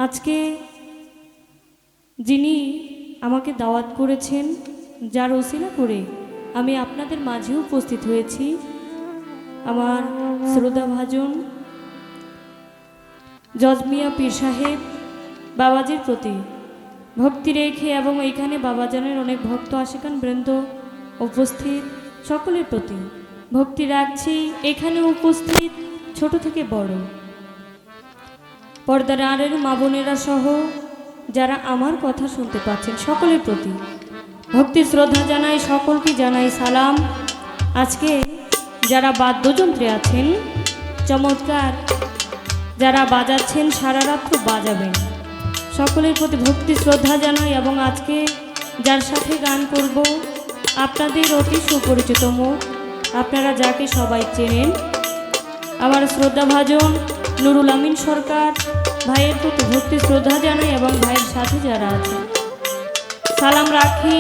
আজকে যিনি আমাকে দাওয়াত করেছেন, যার ওসিলা করে আমি আপনাদের মাঝে উপস্থিত হয়েছি, আমার শ্রদ্ধাভাজন জজ মিয়া পীর সাহেব বাবাজির প্রতি ভক্তি রেখে এবং এইখানে বাবাজানের অনেক ভক্ত আশিকান বৃন্দ উপস্থিত, সকলের প্রতি ভক্তি রাখছি। এখানে উপস্থিত ছোট থেকে বড়, পর্দার আড়ের মা বোনেরা সহ যারা আমার কথা শুনতে পাচ্ছেন সকলের প্রতি ভক্তি শ্রদ্ধা জানাই, সকলকে জানাই সালাম। আজকে যারা বাদ্যযন্ত্রে আছেন চমৎকার, যারা বাজাচ্ছেন সারা রাত্র বাজাবেন, সকলের প্রতি ভক্তি শ্রদ্ধা জানাই। এবং আজকে যার সাথে গান করব আপনাদের অতি সুপরিচিত মুখ, আপনারা যাকে সবাই চেনেন, আমার শ্রদ্ধাভাজন নুরুল আমিন সরকার ভাইয়ের প্রতি ভক্তি শ্রদ্ধা জানাই এবং ভাইয়ের সাথে যারা আছে সালাম রাখি।